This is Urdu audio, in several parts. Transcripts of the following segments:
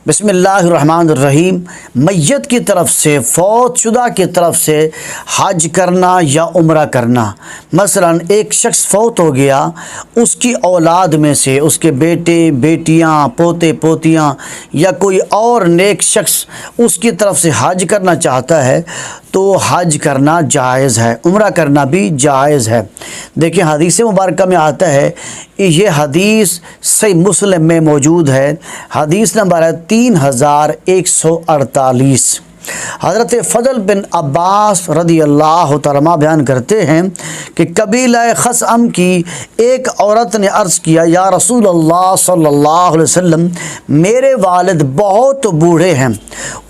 بسم اللہ الرحمن الرحیم۔ میت کی طرف سے، فوت شدہ کی طرف سے حج کرنا یا عمرہ کرنا، مثلا ایک شخص فوت ہو گیا، اس کی اولاد میں سے اس کے بیٹے بیٹیاں پوتے پوتیاں یا کوئی اور نیک شخص اس کی طرف سے حج کرنا چاہتا ہے تو حج کرنا جائز ہے، عمرہ کرنا بھی جائز ہے۔ دیکھیں حدیث مبارکہ میں آتا ہے، یہ حدیث صحیح مسلم میں موجود ہے، حدیث نمبر ہے 3148۔ حضرت فضل بن عباس رضی اللہ تعالیٰ بیان کرتے ہیں کہ قبیلہ خثعم کی ایک عورت نے عرض کیا، یا رسول اللہ صلی اللہ علیہ وسلم، میرے والد بہت بوڑھے ہیں،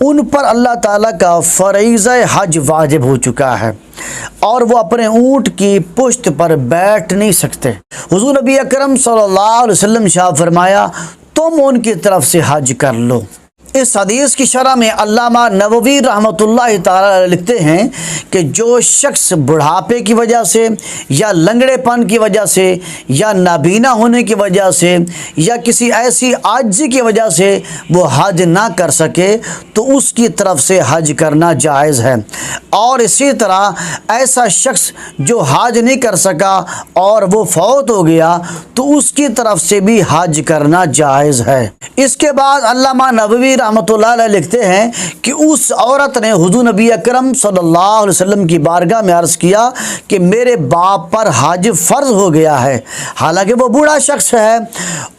ان پر اللہ تعالیٰ کا فریضہ حج واجب ہو چکا ہے اور وہ اپنے اونٹ کی پشت پر بیٹھ نہیں سکتے۔ حضور نبی اکرم صلی اللہ علیہ وسلم شاہ فرمایا، تم ان کی طرف سے حج کر لو۔ اس حدیث کی شرح میں علامہ نووی رحمۃ اللہ تعالی لکھتے ہیں کہ جو شخص بڑھاپے کی وجہ سے یا لنگڑے پن کی وجہ سے یا نابینا ہونے کی وجہ سے یا کسی ایسی عاجزی کی وجہ سے وہ حج نہ کر سکے تو اس کی طرف سے حج کرنا جائز ہے، اور اسی طرح ایسا شخص جو حج نہیں کر سکا اور وہ فوت ہو گیا تو اس کی طرف سے بھی حج کرنا جائز ہے۔ اس کے بعد علامہ نووی رحمۃ اللہ علیہ لکھتے ہیں کہ اس عورت نے حضور نبی اکرم صلی اللہ علیہ وسلم کی بارگاہ میں عرض کیا کہ میرے باپ پر حج فرض ہو گیا ہے، حالانکہ وہ بوڑھا شخص ہے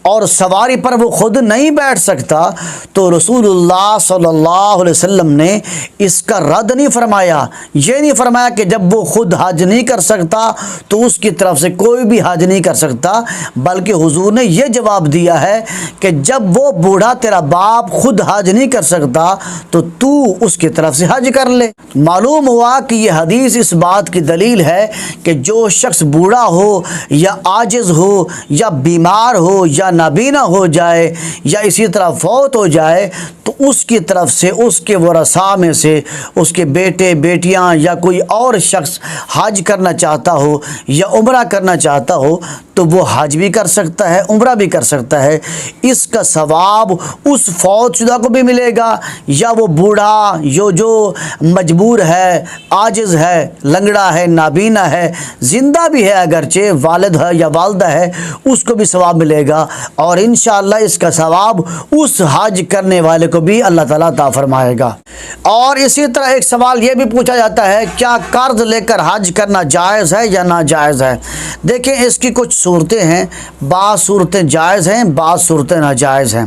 اور سواری پر وہ خود نہیں بیٹھ سکتا، تو رسول اللہ صلی اللہ علیہ وسلم نے اس کا رد نہیں فرمایا، یہ نہیں فرمایا کہ جب وہ خود حج نہیں کر سکتا تو اس کی طرف سے کوئی بھی حج نہیں کر سکتا، بلکہ حضور نے یہ جواب دیا ہے کہ جب وہ بوڑھا تیرا باپ خود حج نہیں کر سکتا تو تو اس کی طرف سے حج کر لے۔ معلوم ہوا کہ یہ حدیث اس بات کی دلیل ہے کہ جو شخص بوڑھا ہو یا عاجز ہو یا بیمار ہو یا نابینا ہو جائے یا اسی طرح فوت ہو جائے تو اس کی طرف سے اس کے ورثاء میں سے اس کے بیٹے بیٹیاں یا کوئی اور شخص حج کرنا چاہتا ہو یا عمرہ کرنا چاہتا ہو تو وہ حج بھی کر سکتا ہے، عمرہ بھی کر سکتا ہے۔ اس کا ثواب اس فوت شدہ کو بھی ملے گا یا وہ بوڑھا جو مجبور ہے، عاجز ہے، لنگڑا ہے، نابینا ہے، زندہ بھی ہے اگرچہ والد ہے یا والدہ ہے، اس کو بھی ثواب ملے گا، اور انشاءاللہ اس کا ثواب اس حج کرنے والے کو بھی اللہ تعالیٰ عطا فرمائے گا۔ اور اسی طرح ایک سوال یہ بھی پوچھا جاتا ہے، کیا قرض لے کر حج کرنا جائز ہے یا ناجائز ہے؟ دیکھیں اس کی کچھ صورتیں ہیں، بعض صورتیں جائز ہیں، بعض صورتیں ناجائز ہیں۔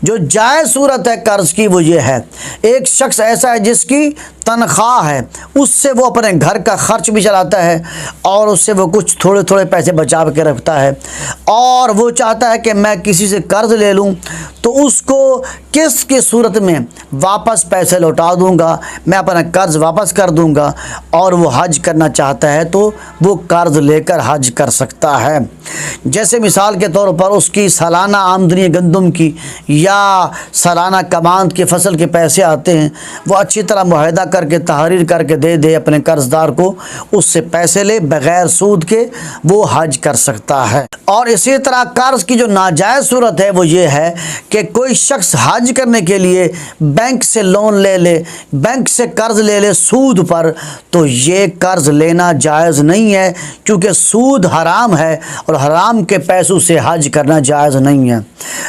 جو جائز صورت ہے قرض کی وہ یہ ہے، ایک شخص ایسا ہے جس کی تنخواہ ہے، اس سے وہ اپنے گھر کا خرچ بھی چلاتا ہے اور اس سے وہ کچھ تھوڑے تھوڑے پیسے بچا کے رکھتا ہے، اور وہ چاہتا ہے کہ میں کسی سے قرض لے لوں تو اس کو قسط کی صورت میں واپس پیسے لوٹا دوں گا، میں اپنا قرض واپس کر دوں گا، اور وہ حج کرنا چاہتا ہے تو وہ قرض لے کر حج کر سکتا ہے۔ جیسے مثال کے طور پر اس کی سالانہ آمدنی گندم کی یا سالانہ کماند کی فصل کے پیسے آتے ہیں، وہ اچھی طرح معاہدہ کر کے تحریر کر کے دے اپنے قرض دار کو، اس سے پیسے لے بغیر سود کے، وہ حج کر سکتا ہے۔ اور اسی طرح قرض کی جو ناجائز صورت ہے وہ یہ ہے کہ کوئی شخص حج کرنے کے لیے بینک سے لون لے لے، بینک سے قرض لے لے سود پر، تو یہ قرض لینا جائز نہیں ہے، کیونکہ سود حرام ہے اور حرام کے پیسوں سے حج کرنا جائز نہیں ہے۔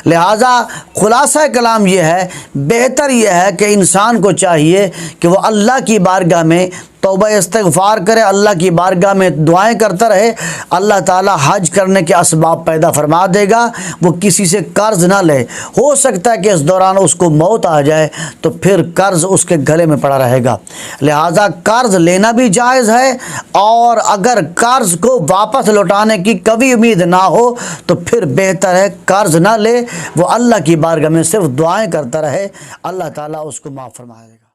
لہٰذا خلاصہ کلام یہ ہے، بہتر یہ ہے کہ انسان کو چاہیے کہ وہ اللہ کی بارگاہ میں توبہ استغفار کرے، اللہ کی بارگاہ میں دعائیں کرتا رہے، اللہ تعالیٰ حج کرنے کے اسباب پیدا فرما دے گا، وہ کسی سے قرض نہ لے۔ ہو سکتا ہے کہ اس دوران اس کو موت آ جائے تو پھر قرض اس کے گلے میں پڑا رہے گا، لہٰذا قرض لینا بھی جائز ہے، اور اگر قرض کو واپس لوٹانے کی کبھی امید نہ ہو تو پھر بہتر ہے قرض نہ لے، وہ اللہ کی بارگاہ میں صرف دعائیں کرتا رہے، اللہ تعالیٰ اس کو معاف فرمائے گا۔